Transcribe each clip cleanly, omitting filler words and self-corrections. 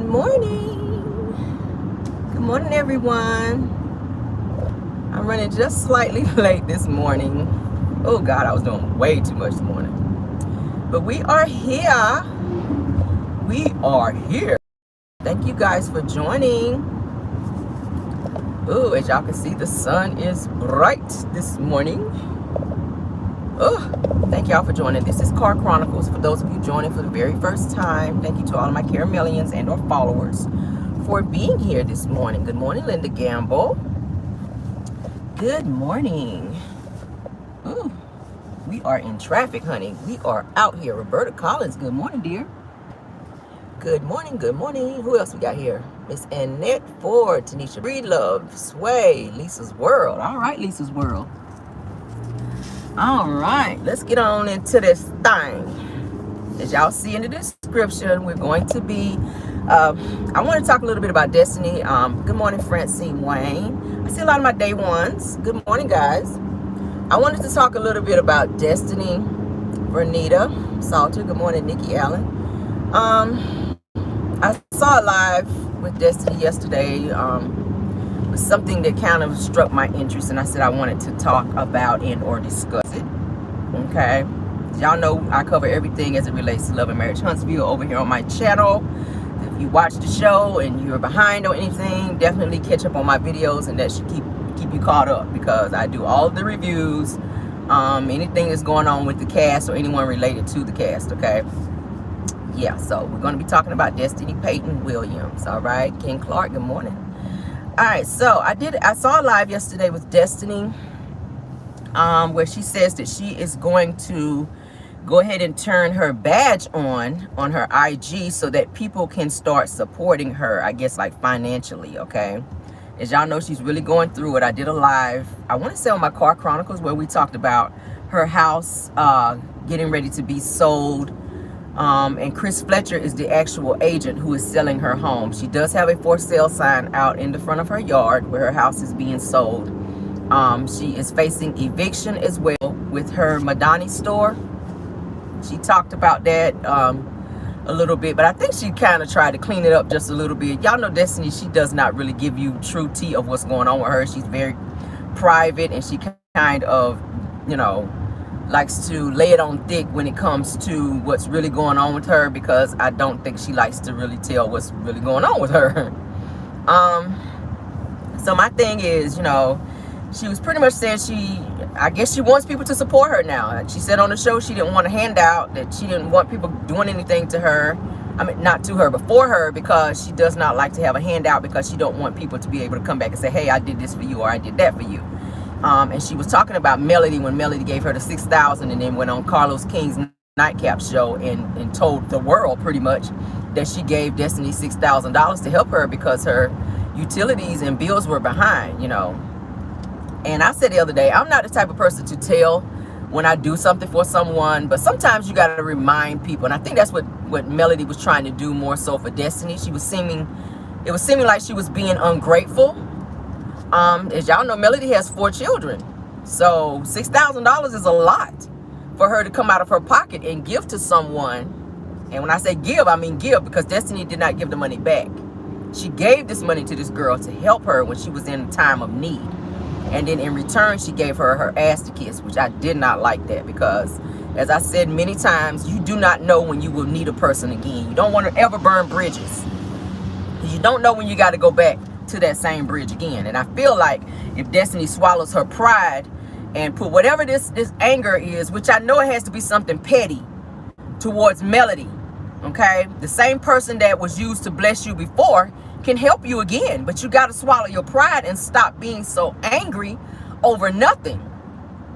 morning. Good morning, everyone. I'm running just slightly late this morning. Oh God, I was doing way too much this morning. But we are here. We are here. Thank you guys for joining. Oh, as y'all can see, the sun is bright this morning. Oh, thank y'all for joining. This is Car Chronicles. For those of you joining for the very first time, thank you to all of my Caramellians and or followers for being here this morning. Good morning, Linda Gamble. Good morning. Ooh, we are in traffic, honey. We are out here. Roberta Collins, good morning, dear. Good morning, good morning. Who else we got here? Miss Annette Ford, Tanisha Breedlove, Sway, Lisa's World. All right, Lisa's World. All right, let's get on into this thing. As y'all see in the description, we're going to be, I want to talk a little bit about Destiny. Good morning, Francine Wayne. I see a lot of my day ones. Good morning, guys. I wanted to talk a little bit about Destiny, Vernita Salter. Good morning, Nikki Allen. I saw a live with Destiny yesterday. Something that kind of struck my interest, and I said I wanted to talk about and or discuss it. Okay, y'all know I cover everything as it relates to love and marriage Huntsville over here on my channel. If you watch the show and you're behind on anything, definitely catch up on my videos, and that should keep you caught up, because I do all of the reviews, anything that's going on with the cast or anyone related to the cast. Okay, yeah, so we're going to be talking about Destiny Payton Williams. All right, Ken Clark, good morning. All right, so I saw a live yesterday with Destiny, where she says that she is going to go ahead and turn her badge on her IG so that people can start supporting her, I guess, like financially. Okay, as y'all know, she's really going through it. I did a live, I want to say on my Car Chronicles, where we talked about her house getting ready to be sold. And Chris Fletcher is the actual agent who is selling her home. She does have a for sale sign out in the front of her yard where her house is being sold. She is facing eviction as well with her Madani store. She talked about that a little bit, but I think she kind of tried to clean it up just a little bit. Y'all know Destiny, she does not really give you true tea of what's going on with her. She's very private, and she kind of, you know, likes to lay it on thick when it comes to what's really going on with her, because I don't think she likes to really tell what's really going on with her. So my thing is, you know, she was pretty much saying I guess she wants people to support her now. She said on the show she didn't want a handout, that she didn't want people doing anything to her. I mean, not to her, but for her, because she does not like to have a handout, because she don't want people to be able to come back and say, hey, I did this for you, or I did that for you. And she was talking about Melody, when Melody gave her the $6,000 and then went on Carlos King's nightcap show and told the world pretty much that she gave Destiny $6,000 to help her because her utilities and bills were behind, you know. And I said the other day, I'm not the type of person to tell when I do something for someone, but sometimes you got to remind people. And I think that's what Melody was trying to do more so for Destiny. It was seeming like she was being ungrateful. As y'all know, Melody has 4 children. So $6,000 is a lot for her to come out of her pocket and give to someone. And when I say give, I mean give, because Destiny did not give the money back. She gave this money to this girl to help her when she was in a time of need. And then in return, she gave her ass to kiss, which I did not like that, because as I said many times, you do not know when you will need a person again. You don't want to ever burn bridges, because you don't know when you got to go back to that same bridge again. And I feel like if Destiny swallows her pride and put whatever this anger is, which I know it has to be something petty towards Melody, okay, the same person that was used to bless you before can help you again, but you got to swallow your pride and stop being so angry over nothing.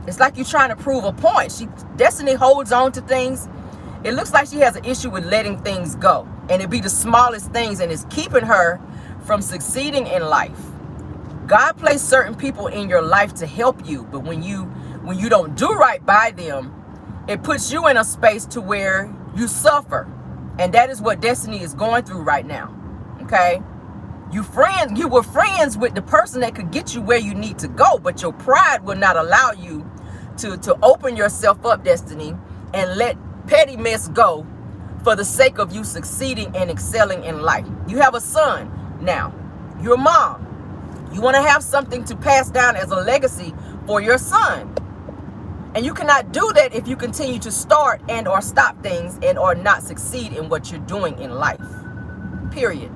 It's like you're trying to prove a point. Destiny holds on to things. It looks like she has an issue with letting things go, and it be the smallest things, and it's keeping her from succeeding in life. God placed certain people in your life to help you, but when you don't do right by them, it puts you in a space to where you suffer. And that is what Destiny is going through right now. Okay, you were friends with the person that could get you where you need to go, but your pride will not allow you to open yourself up, Destiny, and let petty mess go for the sake of you succeeding and excelling in life. You have a son now. You're a mom. You want to have something to pass down as a legacy for your son. And you cannot do that if you continue to start and or stop things and or not succeed in what you're doing in life. Period.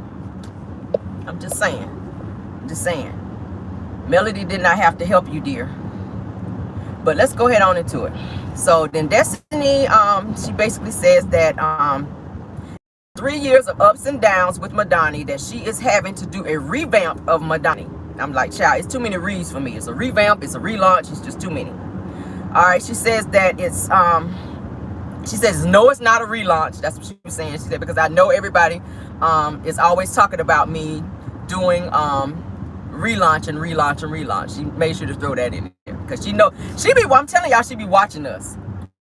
I'm just saying. Melody did not have to help you, dear. But let's go ahead on into it. So then Destiny, she basically says that 3 years of ups and downs with Madani, that she is having to do a revamp of Madani. I'm like, child, it's too many reads for me. It's a revamp, it's a relaunch, it's just too many. All right, she says that it's, she says, no, it's not a relaunch. That's what she was saying. She said, because I know everybody is always talking about me doing relaunch and relaunch and relaunch. She made sure to throw that in there because she know, I'm telling y'all, she be watching us.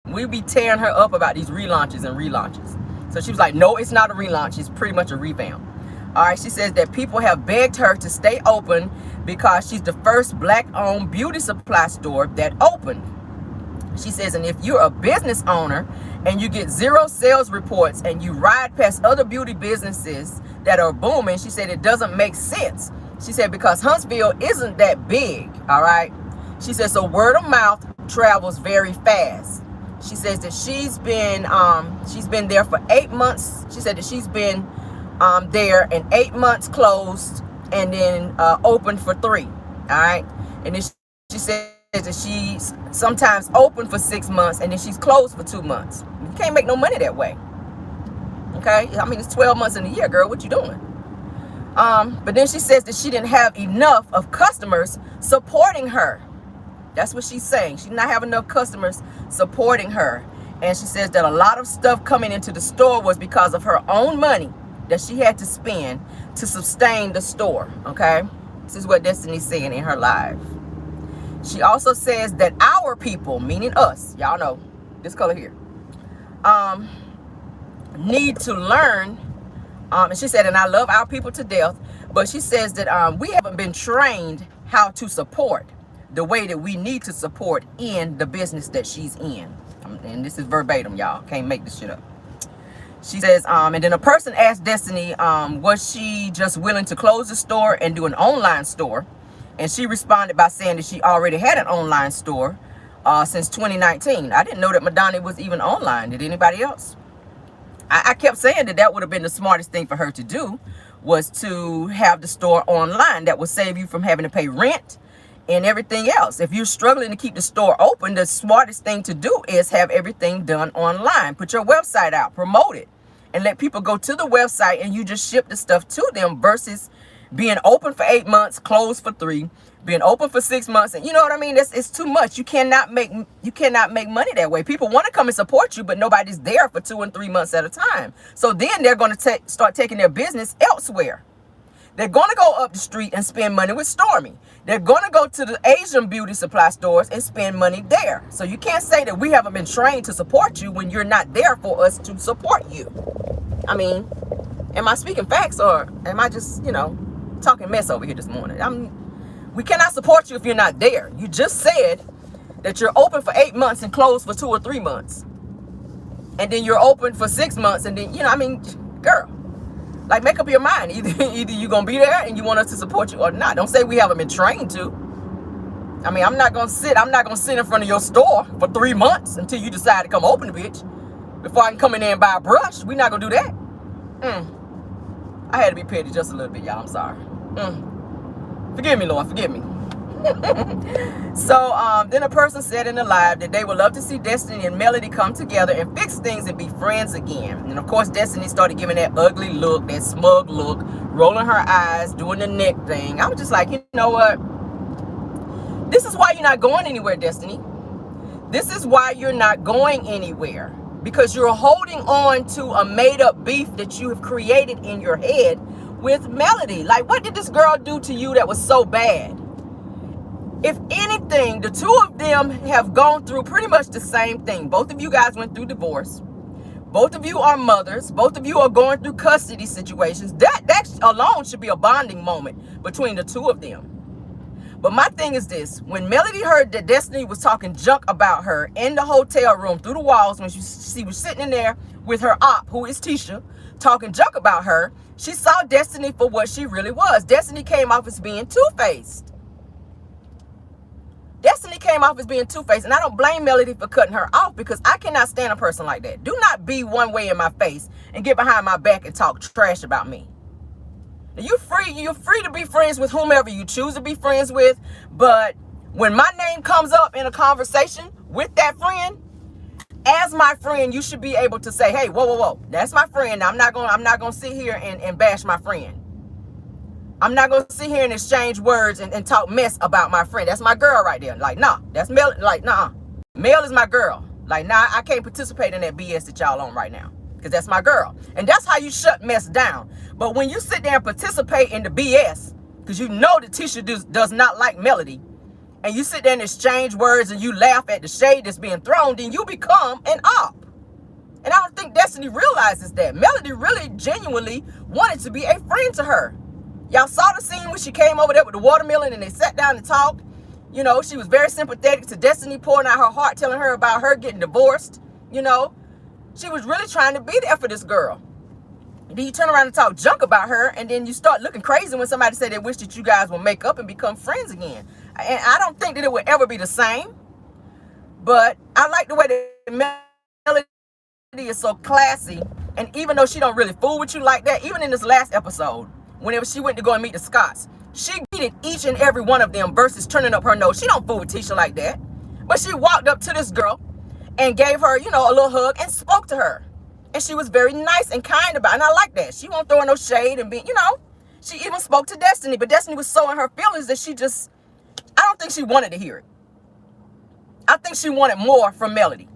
We be tearing her up about these relaunches and relaunches. So she was like, no, it's not a relaunch. It's pretty much a revamp. All right, she says that people have begged her to stay open because she's the first Black-owned beauty supply store that opened. She says, and if you're a business owner and you get 0 sales reports and you ride past other beauty businesses that are booming, she said it doesn't make sense. She said because Huntsville isn't that big, all right? She says, so word of mouth travels very fast. She says that she's been there for 8 months. She said that she's been there and 8 months closed and then open for 3, all right? And then she said that she's sometimes open for 6 months and then she's closed for 2 months. You can't make no money that way. Okay? I mean, it's 12 months in a year, girl. What you doing? But then she says that she didn't have enough of customers supporting her. That's what she's saying. She did not have enough customers supporting her. And she says that a lot of stuff coming into the store was because of her own money that she had to spend to sustain the store. Okay? This is what Destiny's saying in her live. She also says that our people, meaning us, y'all know, this color here, need to learn, and she said, and I love our people to death, but she says that we haven't been trained how to support the way that we need to support in the business that she's in. And this is verbatim, y'all. Can't make this shit up. She says, and then a person asked Destiny, was she just willing to close the store and do an online store? And she responded by saying that she already had an online store since 2019. I didn't know that Madani was even online. Did anybody else? I kept saying that that would have been the smartest thing for her to do, was to have the store online. That would save you from having to pay rent and everything else. If you're struggling to keep the store open, the smartest thing to do is have everything done online. Put your website out, promote it, and let people go to the website and you just ship the stuff to them versus being open for 8 months, closed for 3, being open for 6 months, and you know what I mean? It's too much. You cannot make money that way. People want to come and support you, but nobody's there for 2 and 3 months at a time. So then they're going to start taking their business elsewhere. They're going to go up the street and spend money with Stormy. They're going to go to the Asian beauty supply stores and spend money there. So you can't say that we haven't been trained to support you when you're not there for us to support you. I mean, am I speaking facts or am I just, talking mess over here this morning? We cannot support you if you're not there. You just said that you're open for 8 months and closed for 2 or 3 months. And then you're open for 6 months and then, girl, like make up your mind. Either you're going to be there and you want us to support you or not. Don't say we haven't been trained to. I mean, I'm not going to sit in front of your store for 3 months until you decide to come open, bitch. Before I can come in there and buy a brush. We're not going to do that. I had to be petty just a little bit, y'all. I'm sorry. Forgive me, Lord. Forgive me. So then a person said in the live that they would love to see Destiny and Melody come together and fix things and be friends again. And of course, Destiny started giving that ugly look, that smug look, rolling her eyes, doing the neck thing. I was just like, you know what? This is why you're not going anywhere, Destiny. This is why you're not going anywhere. Because you're holding on to a made-up beef that you have created in your head with Melody. Like, what did this girl do to you that was so bad? If anything, the two of them have gone through pretty much the same thing. Both of you guys went through divorce. Both of you are mothers. Both of you are going through custody situations. That alone should be a bonding moment between the two of them. But my thing is this: when Melody heard that Destiny was talking junk about her in the hotel room through the walls, when she was sitting in there with her op, who is Tisha, talking junk about her, she saw Destiny for what she really was. Destiny came off as being two-faced. Destiny came off as being two-faced, and I don't blame Melody for cutting her off, because I cannot stand a person like that. Do not be one way in my face and get behind my back and talk trash about me. You're free to be friends with whomever you choose to be friends with, but when my name comes up in a conversation with that friend, as my friend, you should be able to say, hey, whoa, that's my friend. I'm not gonna sit here and bash my friend. I'm not gonna sit here and exchange words and talk mess about my friend. That's my girl right there. Like, nah, that's Mel. Like, nah, Mel is my girl. Like, nah, I can't participate in that BS that y'all on right now, because that's my girl. And that's how you shut mess down. But when you sit there and participate in the BS, because you know that Tisha does not like Melody, and you sit there and exchange words and you laugh at the shade that's being thrown, then you become an op. And I don't think Destiny realizes that. Melody really genuinely wanted to be a friend to her. Y'all saw the scene when she came over there with the watermelon and they sat down and talked. You know, she was very sympathetic to Destiny, pouring out her heart, telling her about her getting divorced. You know, she was really trying to be there for this girl. And then you turn around and talk junk about her, and then you start looking crazy when somebody say they wish that you guys will make up and become friends again. And I don't think that it will ever be the same. But I like the way that Melody is so classy. And even though she don't really fool with you like that, even in this last episode, whenever she went to go and meet the Scotts, she greeted each and every one of them versus turning up her nose. She don't fool with Tisha like that. But she walked up to this girl and gave her, you know, a little hug and spoke to her. And she was very nice and kind about it. And I like that. She won't throw no shade and be, you know, she even spoke to Destiny. But Destiny was so in her feelings that she just, I don't think she wanted to hear it. I think she wanted more from Melody.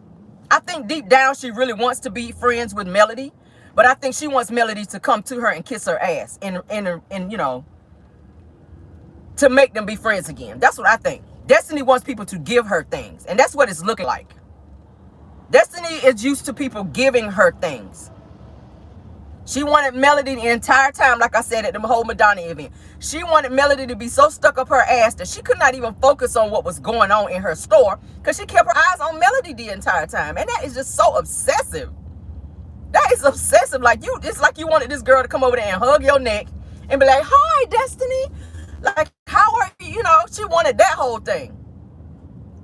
I think deep down she really wants to be friends with Melody. But I think she wants Melody to come to her and kiss her ass and you know, to make them be friends again. That's what I think. Destiny wants people to give her things. And that's what it's looking like. Destiny is used to people giving her things. She wanted Melody the entire time, like I said at the whole Madonna event. She wanted Melody to be so stuck up her ass that she could not even focus on what was going on in her store, because she kept her eyes on Melody the entire time. And that is just so obsessive. That is obsessive. Like, it's like you wanted this girl to come over there and hug your neck and be like, hi, Destiny. Like, how are you? You know, she wanted that whole thing.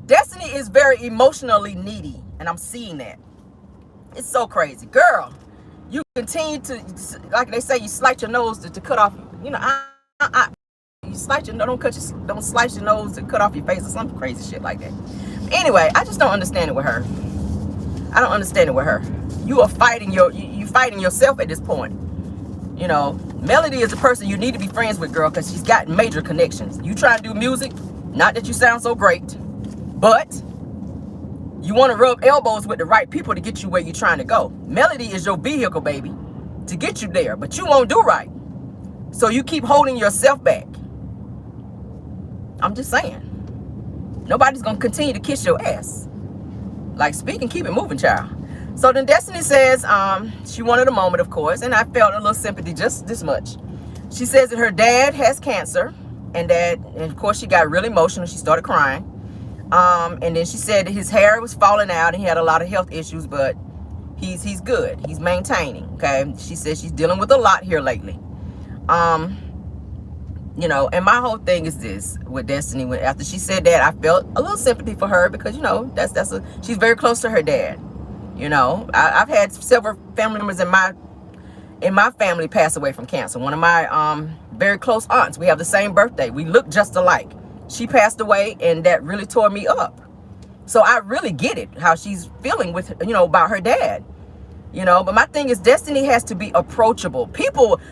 Destiny is very emotionally needy, and I'm seeing that. It's so crazy. Girl, you continue to, like they say, you slice your nose to cut off, you know, you slice your, don't slice your nose to cut off your face or some crazy shit like that. Anyway, I just don't understand it with her. I don't understand it with her. You are fighting you fighting yourself at this point. You know, Melody is a person you need to be friends with, girl, because she's got major connections. You try to do music, not that you sound so great, but you want to rub elbows with the right people to get you where you're trying to go. Melody is your vehicle, baby, to get you there, but you won't do right. So you keep holding yourself back. I'm just saying. Nobody's going to continue to kiss your ass. Like, speak and keep it moving, child. So then Destiny says she wanted a moment, of course, and I felt a little sympathy, just this much. She says that her dad has cancer, and of course she got really emotional. She started crying. And then she said that his hair was falling out and he had a lot of health issues, but he's good. He's maintaining, okay? She says she's dealing with a lot here lately. You know, and my whole thing is this with Destiny. After she said that, I felt a little sympathy for her, because, you know, she's very close to her dad. You know, I've had several family members in my family pass away from cancer. One of my very close aunts, we have the same birthday. We look just alike. She passed away, and that really tore me up. So I really get it, how she's feeling with, you know, about her dad. You know, but my thing is, Destiny has to be approachable.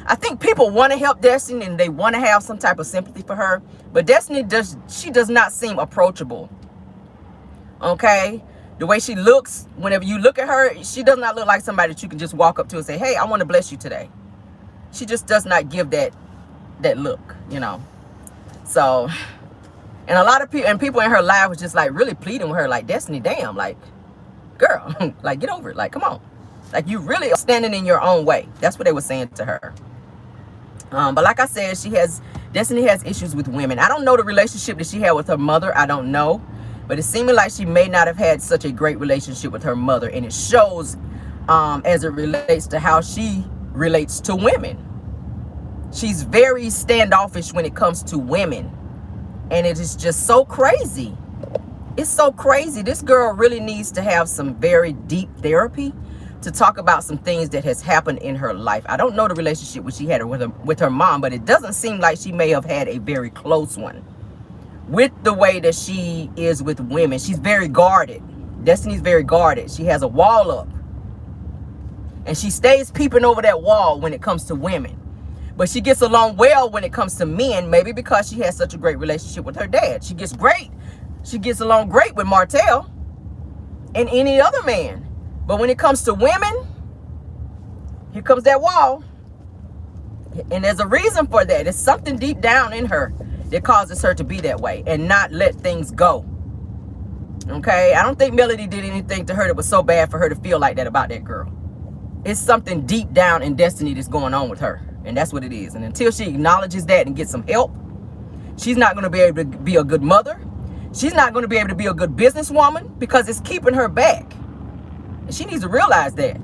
I think people want to help Destiny and they want to have some type of sympathy for her. But Destiny she does not seem approachable. Okay? The way she looks, whenever you look at her, she does not look like somebody that you can just walk up to and say, hey, I want to bless you today. She just does not give that look, you know. So, and a lot of people in her life was just like really pleading with her, like, Destiny, damn, like, girl, like, get over it. Like, come on. Like, you really are standing in your own way. That's what they were saying to her. But like I said, she has Destiny has issues with women. I don't know the relationship that she had with her mother. I don't know. But it seemed like she may not have had such a great relationship with her mother. And it shows as it relates to how she relates to women. She's very standoffish when it comes to women. And it is just so crazy. It's so crazy. This girl really needs to have some very deep therapy to talk about some things that has happened in her life. I don't know the relationship which she had with her mom, but it doesn't seem like she may have had a very close one. With the way that she is with women, she's very guarded. Destiny's very guarded. She has a wall up. And she stays peeping over that wall when it comes to women. But she gets along well when it comes to men, maybe because she has such a great relationship with her dad. She gets along great with Martell and any other man. But when it comes to women, here comes that wall. And there's a reason for that. It's something deep down in her that causes her to be that way and not let things go. Okay? I don't think Melody did anything to her that was so bad for her to feel like that about that girl. It's something deep down in Destiny that's going on with her. And that's what it is. And until she acknowledges that and gets some help, she's not going to be able to be a good mother. She's not going to be able to be a good businesswoman because it's keeping her back. And she needs to realize that.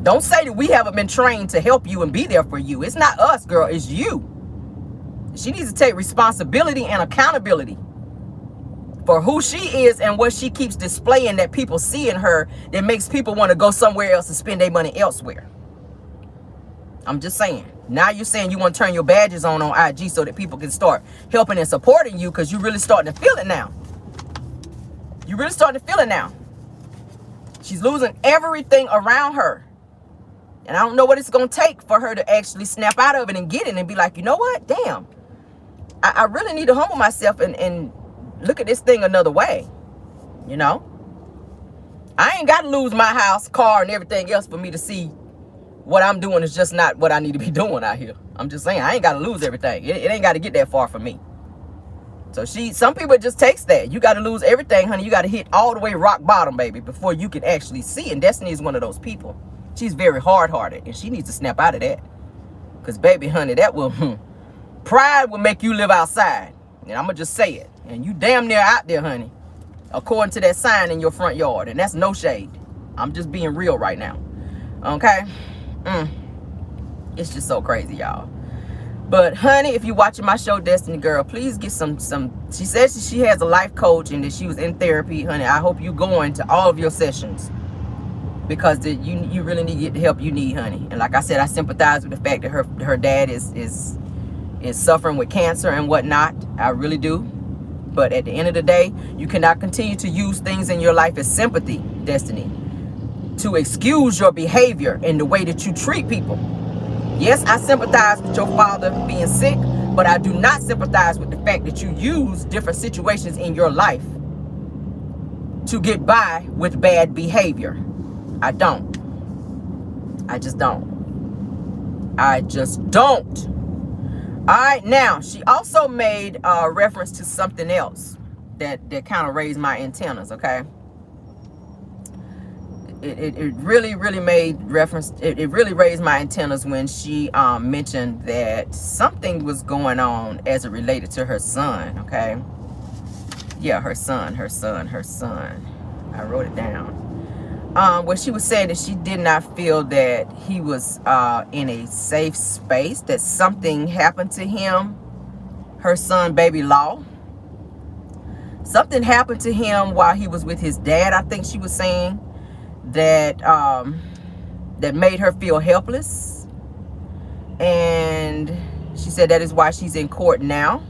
Don't say that we haven't been trained to help you and be there for you. It's not us, girl. It's you. She needs to take responsibility and accountability for who she is and what she keeps displaying that people see in her that makes people want to go somewhere else and spend their money elsewhere. I'm just saying. Now you're saying you want to turn your badges on IG so that people can start helping and supporting you because you're really starting to feel it now. You're really starting to feel it now. She's losing everything around her. And I don't know what it's going to take for her to actually snap out of it and get it and be like, you know what? Damn. I really need to humble myself and look at this thing another way. You know? I ain't got to lose my house, car, and everything else for me to see what I'm doing is just not what I need to be doing out here. I'm just saying, I ain't got to lose everything. It ain't got to get that far for me. So some people it just takes that. You got to lose everything, honey. You got to hit all the way rock bottom, baby, before you can actually see. And Destiny is one of those people. She's very hard-hearted, and she needs to snap out of that. Because, baby, honey, that will, pride will make you live outside. And I'm going to just say it. And you damn near out there, honey, according to that sign in your front yard. And that's no shade. I'm just being real right now. Okay? It's just so crazy, y'all. But honey, if you're watching my show Destiny Girl, please get some she says she has a life coach and that she was in therapy. Honey, I hope you going to all of your sessions because you really need to get the help you need, honey. And like I said, I sympathize with the fact that her dad is suffering with cancer and whatnot. I really do. But at the end of the day, you cannot continue to use things in your life as sympathy, Destiny, to excuse your behavior and the way that you treat people. Yes, I sympathize with your father being sick, but I do not sympathize with the fact that you use different situations in your life to get by with bad behavior. I don't. I just don't. I just don't. All right, now, she also made reference to something else that kind of raised my antennas, okay? It really made reference, it really raised my antennas when she mentioned that something was going on as it related to her son, okay? Yeah, her son. I wrote it down. Where she was saying that she did not feel that he was in a safe space, that something happened to him, her son, baby Law. Something happened to him while he was with his dad, I think she was saying. That made her feel helpless, and she said that is why she's in court now.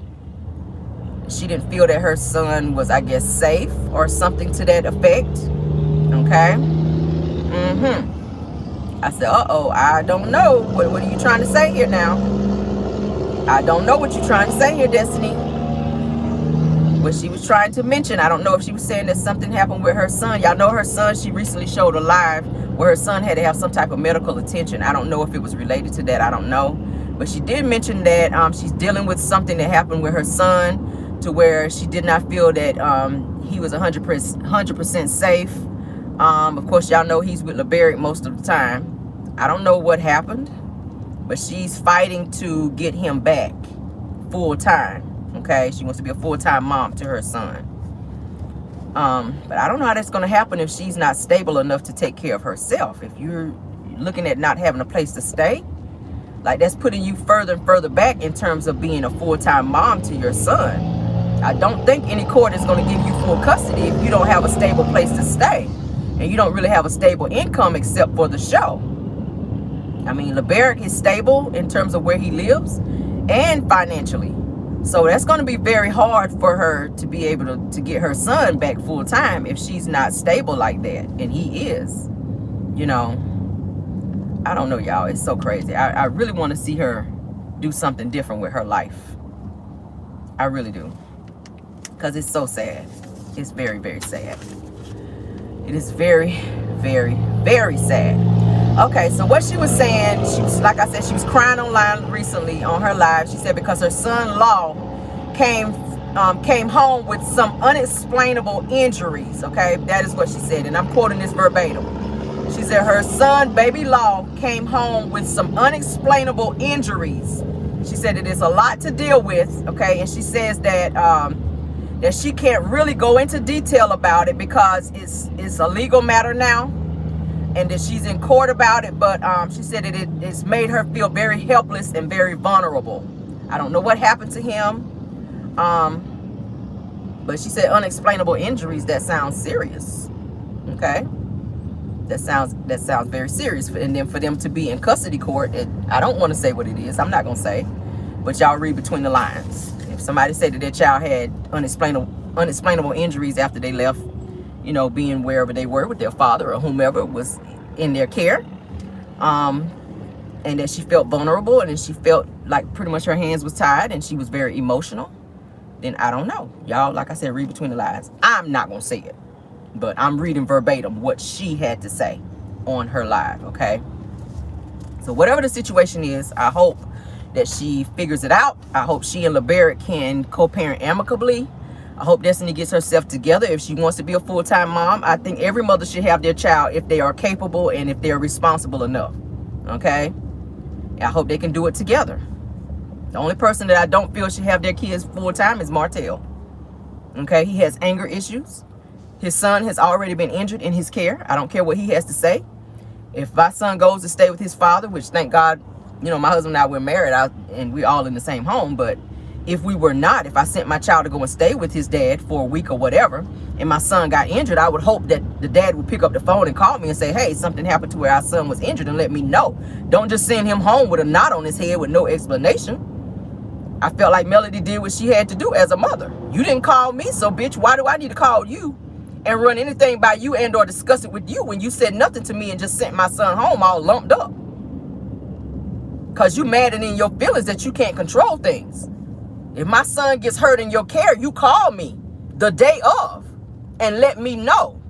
She didn't feel that her son was, I guess, safe or something to that effect. Okay. I said, uh-oh, I don't know. What are you trying to say here now? I don't know what you're trying to say here, Destiny. What she was trying to mention, I don't know if she was saying that something happened with her son. Y'all know her son, she recently showed a live where her son had to have some type of medical attention. I don't know if it was related to that. I don't know. But she did mention that she's dealing with something that happened with her son to where she did not feel that he was 100% safe. Of course, y'all know he's with LeBerick most of the time. I don't know what happened, but she's fighting to get him back full-time. Okay, she wants to be a full-time mom to her son. But I don't know how that's going to happen if she's not stable enough to take care of herself. If you're looking at not having a place to stay, like, that's putting you further and further back in terms of being a full-time mom to your son. I don't think any court is going to give you full custody if you don't have a stable place to stay and you don't really have a stable income except for the show. I mean, LeBaric is stable in terms of where he lives and financially. So that's going to be very hard for her to be able to get her son back full time if she's not stable like that. And he is, you know. I don't know, y'all. It's so crazy. I really want to see her do something different with her life. I really do. Because it's so sad. It's very, very sad. It is very, very, very sad. Okay, so what she was saying, she was, like I said, she was crying online recently on her live. She said because her son-in-law came home with some unexplainable injuries. Okay, that is what she said, and I'm quoting this verbatim. She said her son, baby Law, came home with some unexplainable injuries. She said it is a lot to deal with. Okay, and she says that that she can't really go into detail about it because it's a legal matter now, and that she's in court about it. But she said that it's made her feel very helpless and very vulnerable. I don't know what happened to him, but she said unexplainable injuries. That sounds serious. Okay. That sounds very serious. And then for them to be in custody court, I don't want to say what it is. I'm not going to say. But y'all read between the lines. If somebody said that their child had unexplainable injuries after they left, you know, being wherever they were with their father or whomever was in their care, and that she felt vulnerable and that she felt like pretty much her hands was tied and she was very emotional, then I don't know. Y'all, like I said, read between the lines. I'm not going to say it. But I'm reading verbatim what she had to say on her live, okay? So whatever the situation is, I hope that she figures it out. I hope she and LeBaric can co-parent amicably. I hope Destiny gets herself together if she wants to be a full-time mom. I think every mother should have their child if they are capable and if they're responsible enough, okay? I hope they can do it together. The only person that I don't feel should have their kids full-time is Martell, okay? He has anger issues. His son has already been injured in his care. I don't care what he has to say. If my son goes to stay with his father, which thank God, you know, my husband and I, we're married and we're all in the same home. But if we were not, if I sent my child to go and stay with his dad for a week or whatever, and my son got injured, I would hope that the dad would pick up the phone and call me and say, hey, something happened to where our son was injured, and let me know. Don't just send him home with a knot on his head with no explanation. I felt like Melody did what she had to do as a mother. You didn't call me, so bitch, why do I need to call you and run anything by you and or discuss it with you when you said nothing to me and just sent my son home all lumped up? Because you mad and in your feelings that you can't control things. If my son gets hurt in your care, you call me the day of and let me know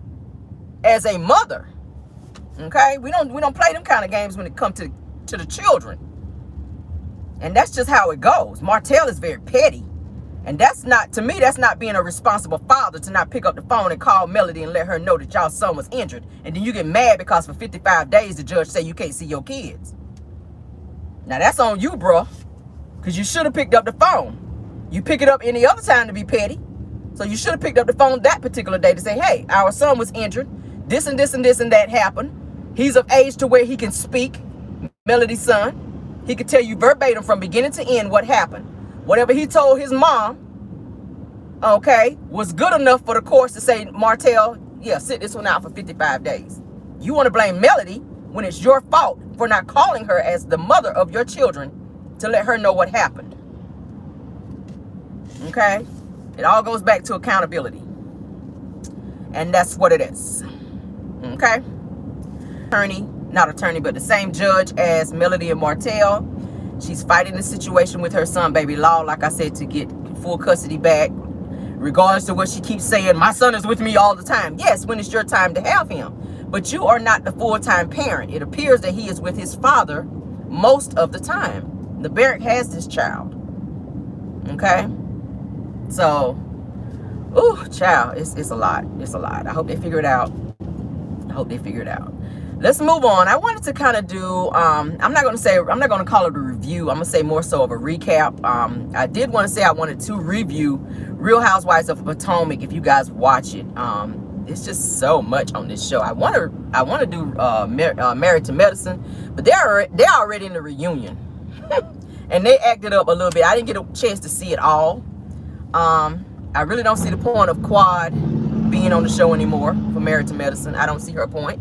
as a mother. Okay? We don't play them kind of games when it comes to the children. And that's just how it goes. Martell is very petty. And that's not, to me, that's not being a responsible father to not pick up the phone and call Melody and let her know that y'all son was injured. And then you get mad because for 55 days the judge say you can't see your kids. Now that's on you, bro. Because you should have picked up the phone. You pick it up any other time to be petty. So you should have picked up the phone that particular day to say, hey, our son was injured. This and this and this and that happened. He's of age to where he can speak, Melody's son. He could tell you verbatim from beginning to end what happened. Whatever he told his mom, okay, was good enough for the courts to say, Martell, yeah, sit this one out for 55 days. You want to blame Melody when it's your fault for not calling her as the mother of your children to let her know what happened. Okay? It all goes back to accountability. And that's what it is. Okay? Not attorney, but the same judge as Melody and Martell. She's fighting the situation with her son, baby Law, like I said, to get full custody back. Regardless of what she keeps saying, my son is with me all the time. Yes, when it's your time to have him. But you are not the full-time parent. It appears that he is with his father most of the time. The Barrett has this child. Okay? So, ooh, child, it's a lot. It's a lot. I hope they figure it out. I hope they figure it out. Let's move on. I wanted to kind of do, I'm not going to call it a review review. I'm gonna say more so of a recap. I did want to say I wanted to review Real Housewives of Potomac if you guys watch it. It's just so much on this show. I want to do Married to Medicine, but they're already in the reunion. And they acted up a little bit. I didn't get a chance to see it all. I really don't see the point of Quad being on the show anymore for Married to Medicine. I don't see her point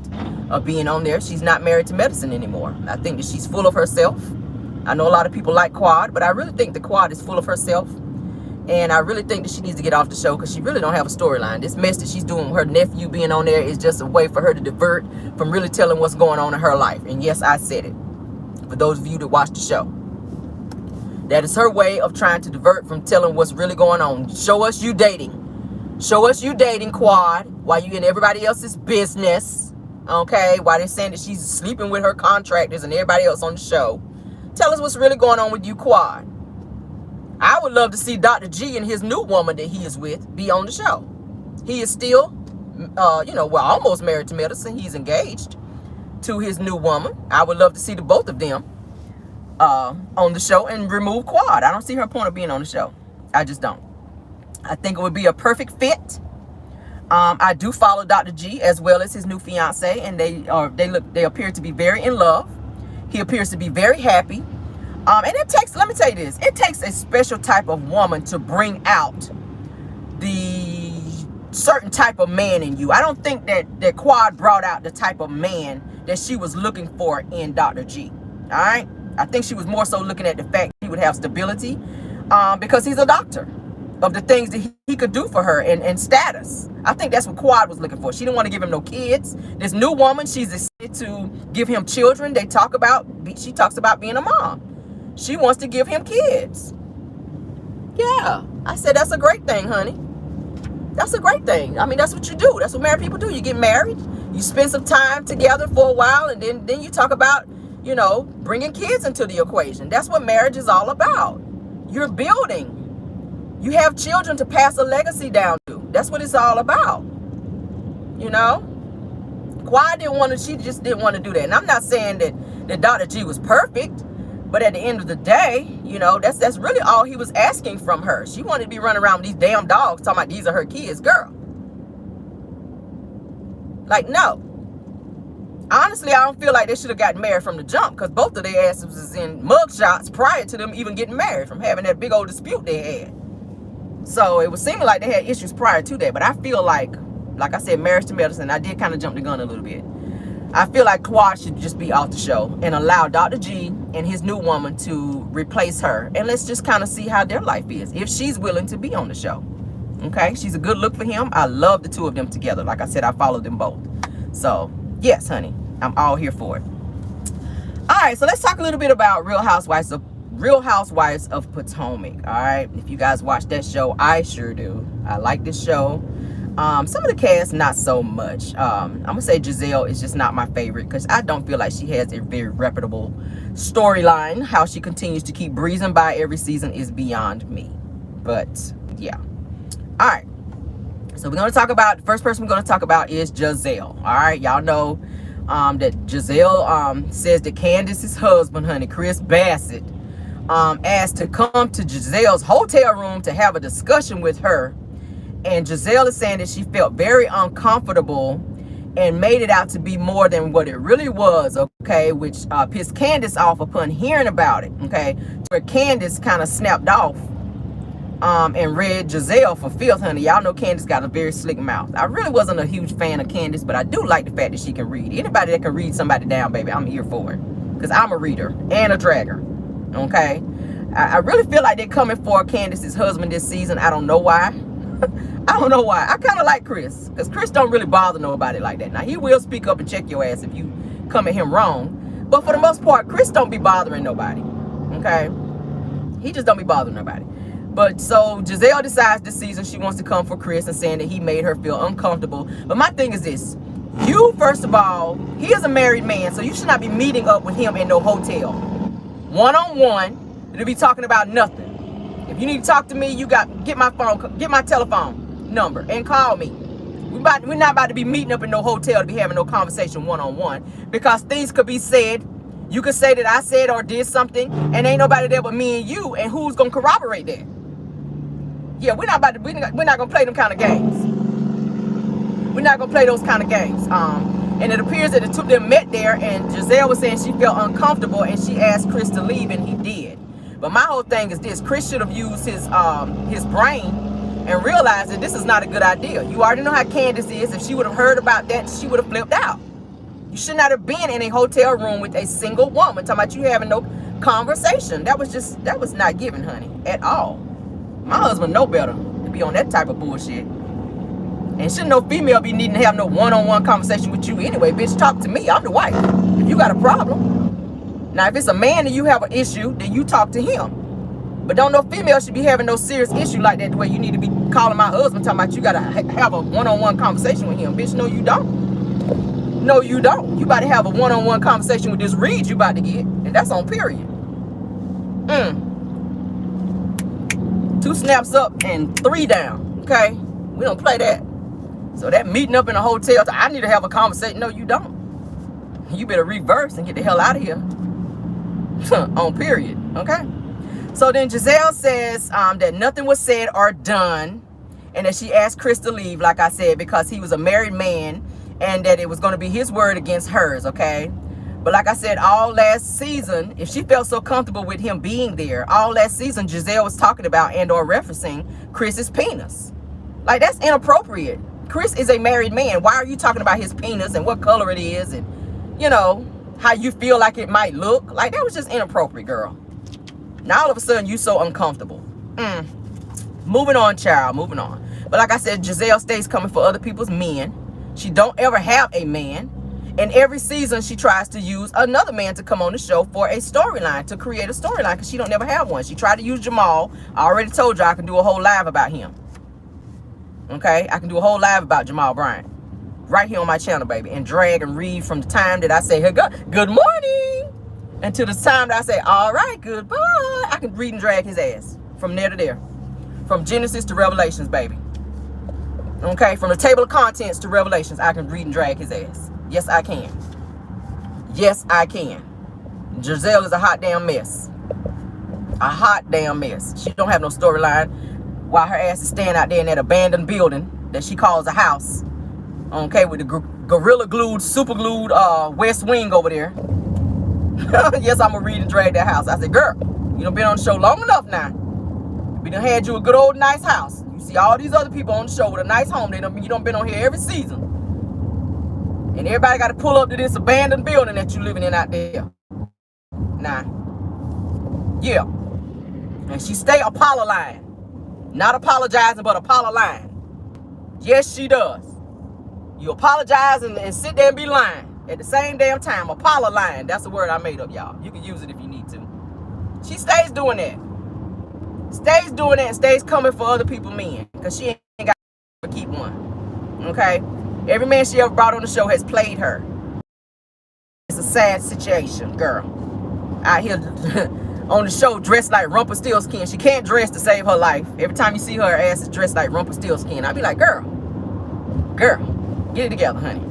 of being on there. She's not Married to Medicine anymore. I think that she's full of herself. I know a lot of people like Quad, but I really think the Quad is full of herself. And I really think that she needs to get off the show because she really don't have a storyline. This mess that she's doing with her nephew being on there is just a way for her to divert from really telling what's going on in her life. And yes, I said it. For those of you that watch the show. That is her way of trying to divert from telling what's really going on. Show us you dating. Show us you dating, Quad, while you in everybody else's business. Okay? While they're saying that she's sleeping with her contractors and everybody else on the show. Tell us what's really going on with you, Quad. I would love to see Dr. G and his new woman that he is with be on the show. He is still, almost married to Medicine. He's engaged to his new woman. I would love to see the both of them on the show and remove Quad. I don't see her point of being on the show. I just don't. I think it would be a perfect fit. I do follow Dr. G as well as his new fiance, and they appear to be very in love. He appears to be very happy. And it takes, let me tell you this, it takes a special type of woman to bring out the certain type of man in you. I don't think that Quad brought out the type of man that she was looking for in Dr. G. All right? I think she was more so looking at the fact he would have stability because he's a doctor, of the things that he could do for her and status. I think that's what Quad was looking for. She didn't want to give him no kids. This new woman, she's excited to give him children. She talks about being a mom. She wants to give him kids. Yeah, I said that's a great thing, honey. That's a great thing. I mean, that's what you do. That's what married people do. You get married, you spend some time together for a while, and then you talk about, bringing kids into the equation. That's what marriage is all about. You're building. You have children to pass a legacy down to. That's what it's all about. Quad didn't want to, she just didn't want to do that. And I'm not saying that Dr. G was perfect, but at the end of the day, that's really all he was asking from her. She wanted to be running around with these damn dogs talking about these are her kids, girl. Like, no. Honestly, I don't feel like they should have gotten married from the jump because both of their asses was in mugshots prior to them even getting married from having that big old dispute they had. So it was seeming like they had issues prior to that. But I feel like I said, Married to Medicine, I did kind of jump the gun a little bit. I feel like Quad should just be off the show and allow Dr. G and his new woman to replace her. And let's just kind of see how their life is, if she's willing to be on the show. Okay? She's a good look for him. I love the two of them together. Like I said, I follow them both. So, yes, honey. I'm all here for it. All right, so let's talk a little bit about Real Housewives of Potomac. All right? If you guys watch that show, I sure do. I like this show. Some of the cast, not so much. I'm gonna say Giselle is just not my favorite because I don't feel like she has a very reputable storyline. How she continues to keep breezing by every season is beyond me. But yeah. All right. So we're gonna talk about, the first person we're gonna talk about is Giselle. All right, y'all know that Giselle says that Candace's husband, honey, Chris Bassett, asked to come to Giselle's hotel room to have a discussion with her. And Giselle is saying that she felt very uncomfortable and made it out to be more than what it really was, okay, which pissed Candace off upon hearing about it, okay, where Candace kind of snapped off and read Giselle for filth, honey. Y'all know Candace got a very slick mouth. I really wasn't a huge fan of Candace, but I do like the fact that she can read. Anybody that can read somebody down, baby, I'm here for it, because I'm a reader and a dragger, okay. I really feel like they're coming for Candace's husband this season. I don't know why. I don't know why. I kind of like Chris, because Chris don't really bother nobody like that. Now, he will speak up and check your ass if you come at him wrong, but for the most part, Chris don't be bothering nobody, okay? He just don't be bothering nobody. But so Giselle decides this season she wants to come for Chris and saying that he made her feel uncomfortable. But my thing is this. You, first of all, he is a married man, so you should not be meeting up with him in no hotel. One-on-one, to be talking about nothing. If you need to talk to me, you get my telephone number and call me. We're not about to be meeting up in no hotel to be having no conversation one-on-one, because things could be said You could say that I said or did something, and ain't nobody there but me and you, and who's gonna corroborate that? Yeah, we're not gonna play them kind of games. We're not gonna play those kind of games. And it appears that the two of them met there, and Giselle was saying she felt uncomfortable, and she asked Chris to leave, and he did. But my whole thing is this: Chris should have used his brain and realized that this is not a good idea. You already know how Candace is. If she would have heard about that, she would have flipped out. You should not have been in a hotel room with a single woman talking about you having no conversation. That was not giving, honey, at all. My husband know better to be on that type of bullshit. And shouldn't no female be needing to have no one-on-one conversation with you anyway. Bitch, talk to me. I'm the wife. If you got a problem. Now, if it's a man and you have an issue, then you talk to him. But don't no female should be having no serious issue like that the way you need to be calling my husband talking about you got to have a one-on-one conversation with him. Bitch, no, you don't. No, you don't. You about to have a one-on-one conversation with this Reed you about to get. And that's on period. 2 snaps up and 3 down. Okay? We don't play that. So that meeting up in a hotel, I need to have a conversation. No, you don't. You better reverse and get the hell out of here. On period. Okay? So then Giselle says that nothing was said or done, and that she asked Chris to leave, like I said, because he was a married man, and that it was going to be his word against hers, okay? But like I said, all last season, if she felt so comfortable with him being there, all last season Giselle was talking about and or referencing Chris's penis. Like, that's inappropriate. Chris is a married man. Why are you talking about his penis and what color it is and, you know, how you feel like it might look? Like, that was just inappropriate, girl. Now all of a sudden you so uncomfortable. Moving on, child, moving on. But like I said, Giselle stays coming for other people's men. She don't ever have a man. And every season she tries to use another man to come on the show for a storyline, to create a storyline, because she don't never have one. She tried to use Jamal. I already told you I can do a whole live about him. Okay, I can do a whole live about Jamal Bryant right here on my channel, baby, and drag and read from the time that I say, hey, good morning, until the time that I say, all right, goodbye. I can read and drag his ass from there to there, from Genesis to Revelations, baby. Okay, from the table of contents to Revelations, I can read and drag his ass. Yes, I can. Yes, I can. Giselle is a hot damn mess. A hot damn mess. She don't have no storyline. While her ass is standing out there in that abandoned building that she calls a house, okay, with the gorilla glued, super glued west wing over there. Yes, I'm gonna read and drag that house. I said, girl, you done been on the show long enough now. We done had you a good old nice house. You see all these other people on the show with a nice home. You done been on here every season. And everybody got to pull up to this abandoned building that you living in out there. Nah. Yeah. And she stay Apollo line. Not apologizing, but Apollo lying. Yes, she does. You apologize and sit there and be lying at the same damn time. Apollo lying. That's the word I made up, y'all. You can use it if you need to. She stays doing that. Stays doing that and stays coming for other people men. Because she ain't got to keep one. Okay? Every man she ever brought on the show has played her. It's a sad situation, girl. Out here on the show dressed like Rumpelstiltskin. She can't dress to save her life. Every time you see her ass is dressed like Rumpelstiltskin. I be like, girl, get it together, honey.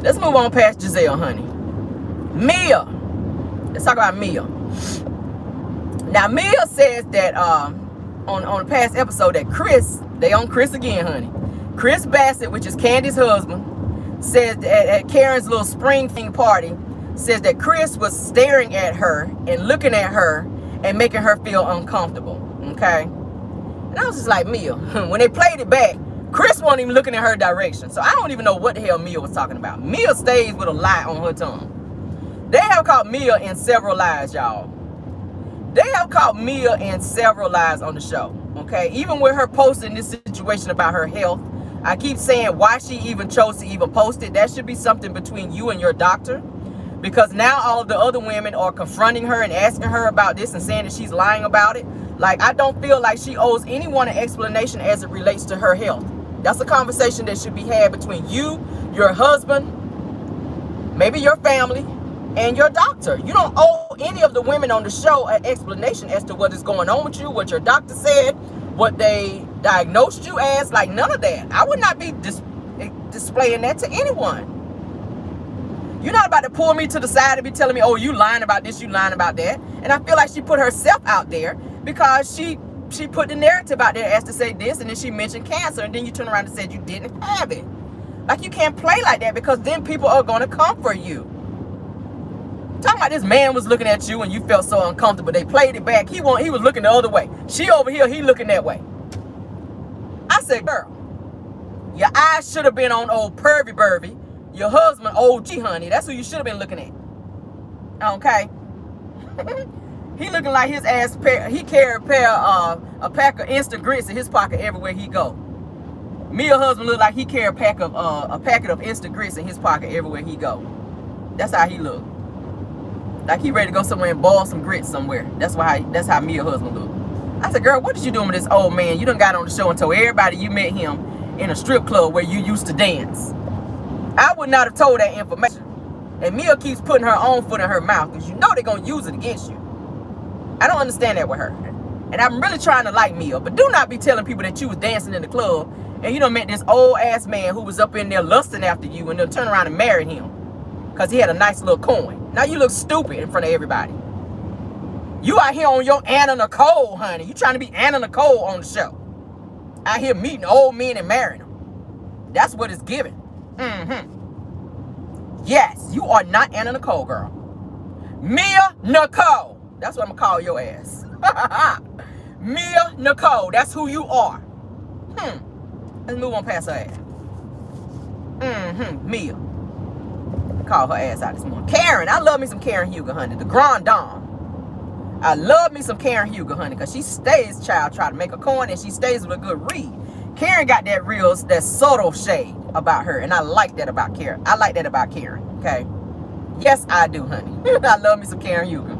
Let's move on past Giselle, honey. Mia. Let's talk about Mia. Now, Mia says that on the past episode that Chris, they on Chris again, honey. Chris Bassett, which is Candy's husband, says that at Karen's little spring thing party, says that Chris was staring at her and looking at her and making her feel uncomfortable, okay? And I was just like, Mia, when they played it back, Chris wasn't even looking in her direction. So I don't even know what the hell Mia was talking about. Mia stays with a lie on her tongue. They have caught Mia in several lies, y'all. They have caught Mia in several lies on the show, okay? Even with her posting this situation about her health, I keep saying why she even chose to even post it. That should be something between you and your doctor. Because now all of the other women are confronting her and asking her about this and saying that she's lying about it. Like, I don't feel like she owes anyone an explanation as it relates to her health. That's a conversation that should be had between you, your husband, maybe your family, and your doctor. You don't owe any of the women on the show an explanation as to what is going on with you, what your doctor said, what they diagnosed you as. Like, none of that. I would not be displaying that to anyone. You're not about to pull me to the side and be telling me, oh, you lying about this, you lying about that. And I feel like she put herself out there because she put the narrative out there as to say this, and then she mentioned cancer, and then you turn around and said you didn't have it. Like, you can't play like that, because then people are going to come for you. Talking about this man was looking at you and you felt so uncomfortable. They played it back. He was looking the other way. She over here, he looking that way. I said, girl, your eyes should have been on old Pervy Burvy. Your husband, old G, honey. That's who you should have been looking at. Okay? He looking like his ass, he carried a pack of instant grits in his pocket everywhere he go. Mia husband look like he carried a packet of instant grits in his pocket everywhere he go. That's how he look. Like he ready to go somewhere and boil some grits somewhere. That's how Mia husband look. I said, girl, what did you doing with this old man? You done got on the show and told everybody you met him in a strip club where you used to dance. I would not have told that information. And Mia keeps putting her own foot in her mouth, because you know they're going to use it against you. I don't understand that with her. And I'm really trying to like Mia, but do not be telling people that you was dancing in the club and you done met this old ass man who was up in there lusting after you, and they'll turn around and marry him because he had a nice little coin. Now you look stupid in front of everybody. You out here on your Anna Nicole, honey. You trying to be Anna Nicole on the show. Out here meeting old men and marrying them. That's what it's giving. Yes, you are not Anna Nicole, girl. Mia Nicole. That's what I'm going to call your ass. Mia Nicole. That's who you are. Let's move on past her ass. Mia. Call her ass out this morning. Karen. I love me some Karen Huger, honey. The Grand Dame. I love me some Karen Huger, honey, because she stays, child, try to make a coin, and she stays with a good read. Karen got that subtle shade about her, and I like that about Karen. I like that about Karen, okay? Yes, I do, honey. I love me some Karen Huger.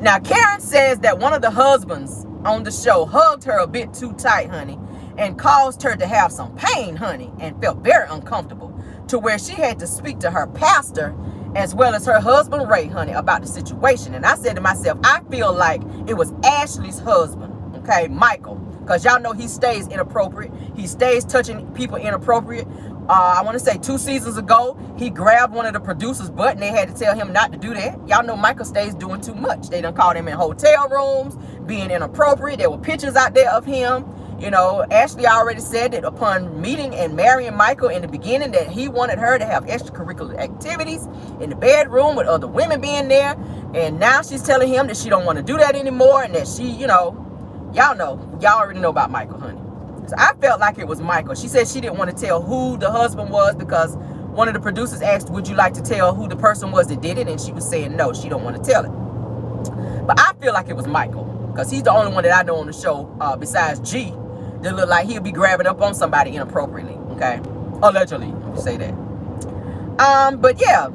Now, Karen says that one of the husbands on the show hugged her a bit too tight, honey, and caused her to have some pain, honey, and felt very uncomfortable, to where she had to speak to her pastor as well as her husband, Ray, honey, about the situation. And I said to myself, I feel like it was Ashley's husband, okay, Michael, because y'all know he stays inappropriate. He stays touching people inappropriate. I want to say 2 seasons ago, he grabbed one of the producers' butt, and they had to tell him not to do that. Y'all know Michael stays doing too much. They done caught him in hotel rooms, being inappropriate. There were pictures out there of him. You know, Ashley already said that upon meeting and marrying Michael in the beginning, that he wanted her to have extracurricular activities in the bedroom with other women being there. And now she's telling him that she don't want to do that anymore, and that she, you know, y'all already know about Michael, honey. So I felt like it was Michael. She said she didn't want to tell who the husband was, because one of the producers asked, would you like to tell who the person was that did it? And she was saying no, she don't want to tell it. But I feel like it was Michael, because he's the only one that I know on the show, besides G, that look like he'll be grabbing up on somebody inappropriately, okay? Allegedly, say that. But yeah.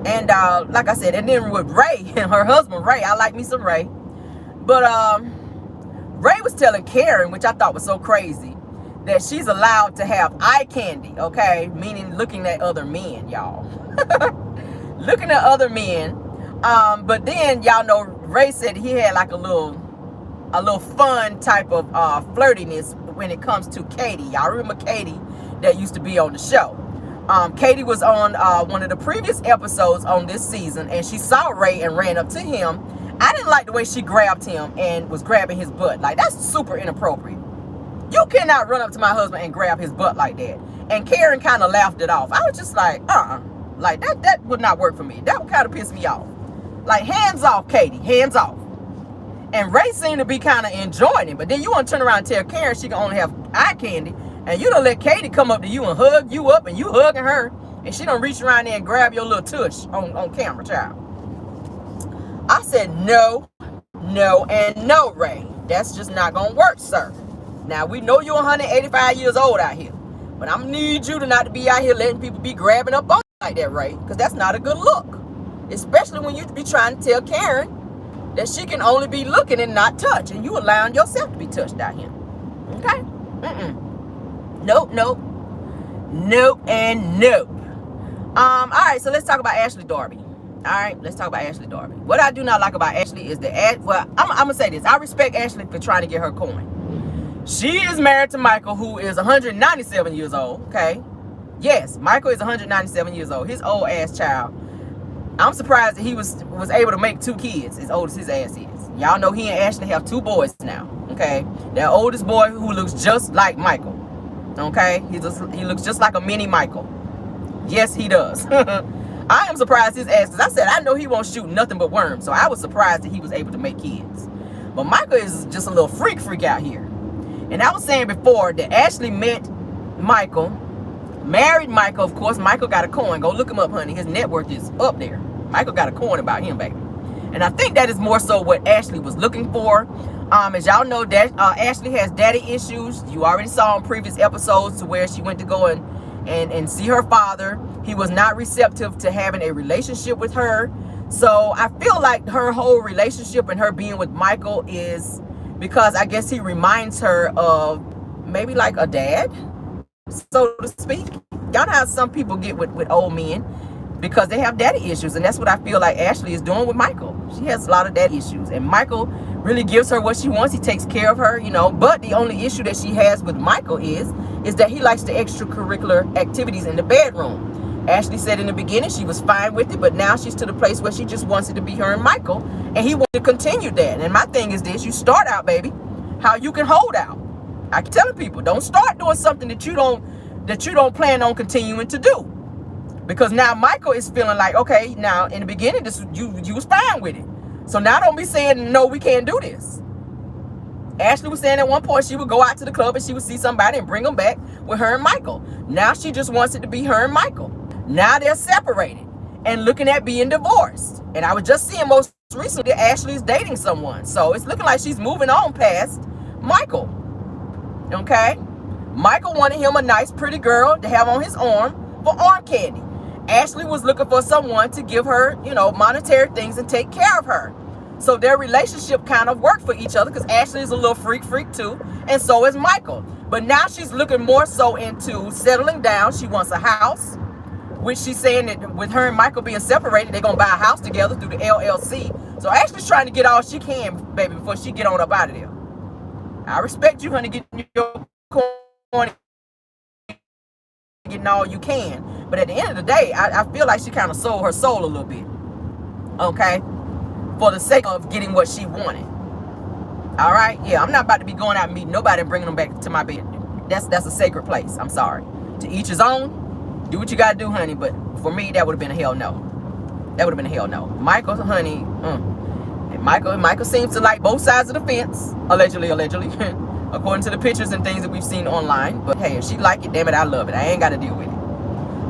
And like I said, and then with Ray, and her husband Ray, I like me some Ray. But Ray was telling Karen, which I thought was so crazy, that she's allowed to have eye candy, okay? Meaning looking at other men, y'all. Looking at other men. But then, y'all know, Ray said he had like a little fun type of flirtiness when it comes to Katie. Y'all remember Katie that used to be on the show. Katie was on one of the previous episodes on this season, and she saw Ray and ran up to him. I didn't like the way she grabbed him and was grabbing his butt. Like, that's super inappropriate. You cannot run up to my husband and grab his butt like that. And Karen kind of laughed it off. I was just like, like that would not work for me. That would kind of piss me off. Like, hands off, Katie, hands off. And Ray seemed to be kind of enjoying it. But then you want to turn around and tell Karen she can only have eye candy. And you don't let Katie come up to you and hug you up, and you hugging her. And she don't reach around there and grab your little tush on camera, child. I said, no, and no, Ray. That's just not going to work, sir. Now, we know you're 185 years old out here. But I'm going to need you to not to be out here letting people be grabbing up on you like that, Ray. Because that's not a good look. Especially when you be trying to tell Karen that she can only be looking and not touch, and you allowing yourself to be touched out here. Okay? Nope, and nope. All right, so let's talk about Ashley Darby. All right, let's talk about Ashley Darby. What I do not like about Ashley is that, well, I'm going to say this. I respect Ashley for trying to get her coin. She is married to Michael, who is 197 years old, okay? Yes, Michael is 197 years old. His old ass child. I'm surprised that he was able to make 2 kids as old as his ass is. Y'all know he and Ashley have 2 boys now. Okay, their oldest boy who looks just like Michael. Okay, he looks just like a mini Michael. Yes, he does. I am surprised his ass, because I said I know he won't shoot nothing but worms. So I was surprised that he was able to make kids. But Michael is just a little freak out here. And I was saying before that Ashley met Michael, married Michael. Of course, Michael got a coin. Go look him up, honey. His net worth is up there. Michael got a coin about him, baby. And I think that is more so what Ashley was looking for. As y'all know, that Ashley has daddy issues. You already saw in previous episodes to where she went to go and see her father. He was not receptive to having a relationship with her. So I feel like her whole relationship and her being with Michael is because I guess he reminds her of maybe like a dad, so to speak. Y'all know how some people get with old men because they have daddy issues, and that's what I feel like Ashley is doing with Michael. She has a lot of daddy issues, and Michael really gives her what she wants. He takes care of her, you know. But the only issue that she has with Michael is that he likes the extracurricular activities in the bedroom. Ashley said in the beginning she was fine with it, but now she's to the place where she just wants it to be her and Michael, and he wants to continue that. And my thing is this: you start out, baby, how you can hold out. I keep telling people, don't start doing something that you don't plan on continuing to do. Because now Michael is feeling like, okay, now in the beginning you was fine with it. So now don't be saying, no, we can't do this. Ashley was saying at one point she would go out to the club and she would see somebody and bring them back with her and Michael. Now she just wants it to be her and Michael. Now they're separated and looking at being divorced. And I was just seeing most recently that Ashley's dating someone. So it's looking like she's moving on past Michael. Okay? Michael wanted him a nice, pretty girl to have on his arm for arm candy. Ashley was looking for someone to give her, you know, monetary things and take care of her. So their relationship kind of worked for each other because Ashley is a little freak too, and so is Michael. But now she's looking more so into settling down. She wants a house, which she's saying that with her and Michael being separated, they're going to buy a house together through the LLC. So Ashley's trying to get all she can, baby, before she get on up out of there. I respect you, honey, getting your coin, getting all you can. But at the end of the day, I feel like she kind of sold her soul a little bit. Okay? For the sake of getting what she wanted. All right? Yeah, I'm not about to be going out and meeting nobody and bringing them back to my bed. That's a sacred place. I'm sorry. To each his own. Do what you got to do, honey. But for me, that would have been a hell no. That would have been a hell no. Michael, honey. And Michael seems to like both sides of the fence. Allegedly. According to the pictures and things that we've seen online. But hey, if she like it, damn it, I love it. I ain't got to deal with it.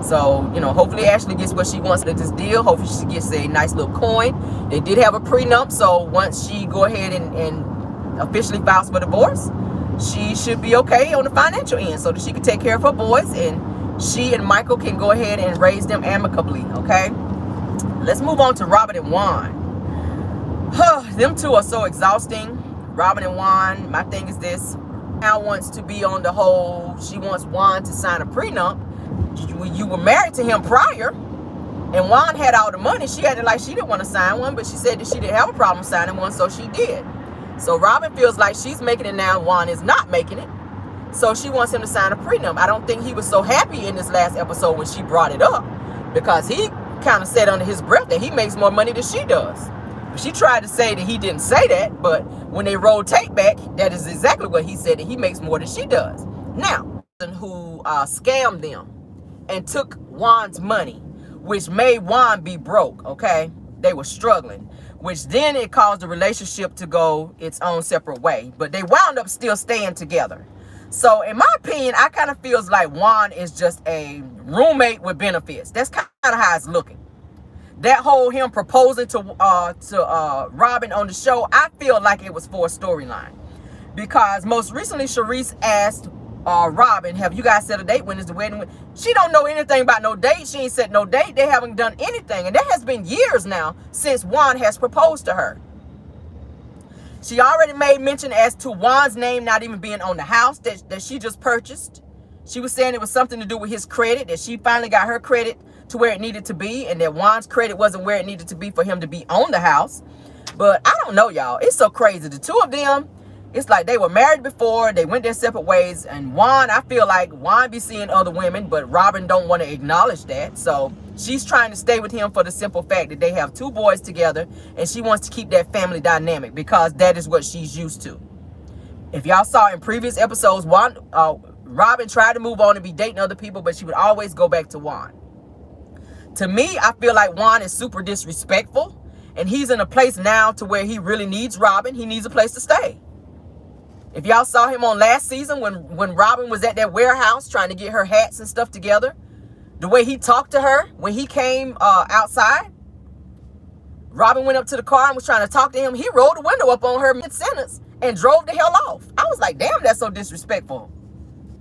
So, you know, hopefully Ashley gets what she wants with this deal. Hopefully she gets a nice little coin. They did have a prenup, so once she go ahead and officially files for divorce, she should be okay on the financial end so that she can take care of her boys and she and Michael can go ahead and raise them amicably, okay? Let's move on to Robin and Juan. Them two are so exhausting. Robin and Juan, my thing is this. Now wants to be on the whole, she wants Juan to sign a prenup. You were married to him prior, and Juan had all the money. She acted like she didn't want to sign one, but she said that she didn't have a problem signing one, so she did. So Robin feels like she's making it now. Juan is not making it, so she wants him to sign a prenup. I don't think he was so happy in this last episode when she brought it up, because he kind of said under his breath that he makes more money than she does. She tried to say that he didn't say that, but when they rolled tape back, that is exactly what he said, that he makes more than she does. Now, who scammed them and took Juan's money, which made Juan be broke, okay? They were struggling, which then it caused the relationship to go its own separate way. But they wound up still staying together. So in my opinion, I kind of feels like Juan is just a roommate with benefits. That's kind of how it's looking. That whole him proposing to Robin on the show, I feel like it was for a storyline. Because most recently, Sharice asked Robin, have you guys set a date? When is the wedding? She don't know anything about no date. She ain't set no date. They haven't done anything. And that has been years now since Juan has proposed to her. She already made mention as to Juan's name not even being on the house that she just purchased. She was saying it was something to do with his credit, that she finally got her credit to where it needed to be, and that Juan's credit wasn't where it needed to be for him to be on the house. But I don't know, y'all. It's so crazy. The two of them, It's like they were married before, they went their separate ways, and Juan, I feel like Juan be seeing other women, but Robin don't want to acknowledge that. So she's trying to stay with him for the simple fact that they have 2 boys together, and she wants to keep that family dynamic because that is what she's used to. If y'all saw in previous episodes, Robin tried to move on and be dating other people, but she would always go back to Juan. To me, I feel like Juan is super disrespectful, and he's in a place now to where he really needs Robin. He needs a place to stay. If y'all saw him on last season when Robin was at that warehouse trying to get her hats and stuff together, the way he talked to her when he came outside, Robin went up to the car and was trying to talk to him. He rolled the window up on her mid-sentence and drove the hell off. I was like, damn, that's so disrespectful.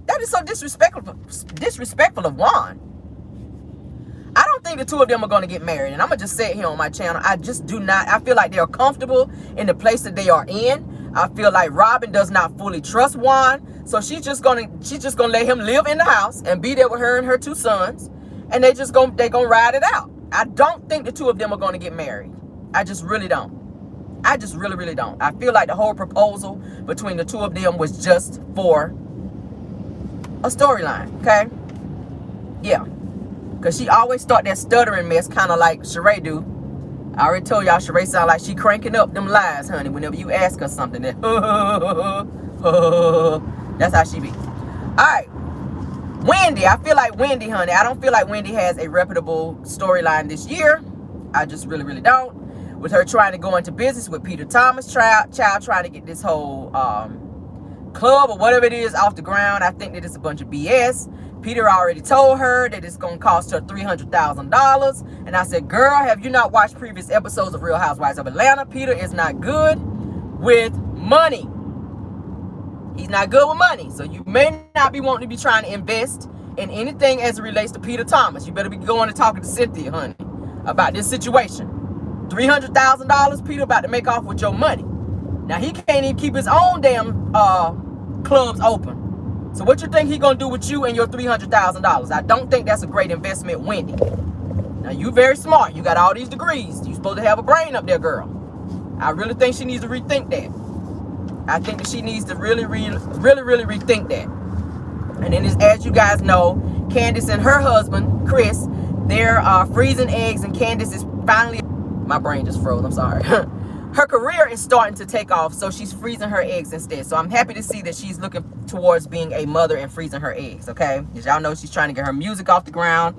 That is so disrespectful of Juan. I don't think the 2 of them are going to get married. And I'm going to just say it here on my channel. I just do not. I feel like they are comfortable in the place that they are in. I feel like Robin does not fully trust Juan. So she's just gonna let him live in the house and be there with her and her 2 sons. And they're gonna ride it out. I don't think the 2 of them are gonna get married. I just really don't. I just really, really don't. I feel like the whole proposal between the 2 of them was just for a storyline, okay? Yeah. Because she always start that stuttering mess, kind of like Sheree do. I already told y'all Sheree sound like she cranking up them lies, honey. Whenever you ask her something, that that's how she be. All right. Wendy, I feel like Wendy, honey. I don't feel like Wendy has a reputable storyline this year. I just really, really don't. With her trying to go into business with Peter Thomas, child trying to get this whole club or whatever it is off the ground. I think that it's a bunch of BS. Peter already told her that it's going to cost her $300,000. And I said, girl, have you not watched previous episodes of Real Housewives of Atlanta? Peter is not good with money. He's not good with money. So you may not be wanting to be trying to invest in anything as it relates to Peter Thomas. You better be going and talking to Cynthia, honey, about this situation. $300,000 Peter about to make off with your money. Now, he can't even keep his own damn clubs open. So what you think he gonna do with you and your $300,000? I don't think that's a great investment, Wendy. Now, you very smart. You got all these degrees. You supposed to have a brain up there, girl. I really think she needs to rethink that. I think that she needs to really rethink that. And then, as you guys know, Candace and her husband, Chris, they're freezing eggs, and Candace is finally... My brain just froze. I'm sorry. Her career is starting to take off, so she's freezing her eggs instead. So I'm happy to see that she's looking towards being a mother and freezing her eggs, okay? As y'all know, she's trying to get her music off the ground,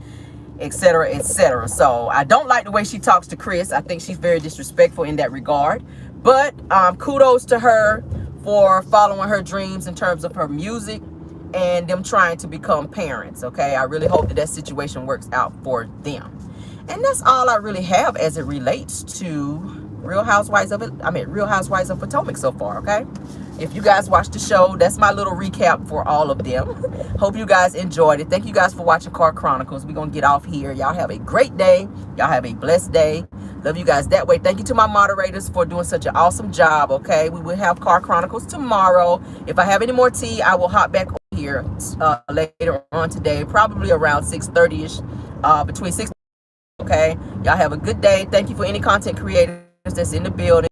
etc., etc. So I don't like the way she talks to Chris. I think she's very disrespectful in that regard. But kudos to her for following her dreams in terms of her music and them trying to become parents, okay? I really hope that that situation works out for them. And that's all I really have as it relates to Real Housewives of Potomac so far, okay? If you guys watched the show, that's my little recap for all of them. Hope you guys enjoyed it. Thank you guys for watching Car Chronicles. We're going to get off here. Y'all have a great day. Y'all have a blessed day. Love you guys that way. Thank you to my moderators for doing such an awesome job, okay? We will have Car Chronicles tomorrow. If I have any more tea, I will hop back over here later on today, probably around 6:30ish, between 6. Okay, y'all have a good day. Thank you for any content creators that's in the building.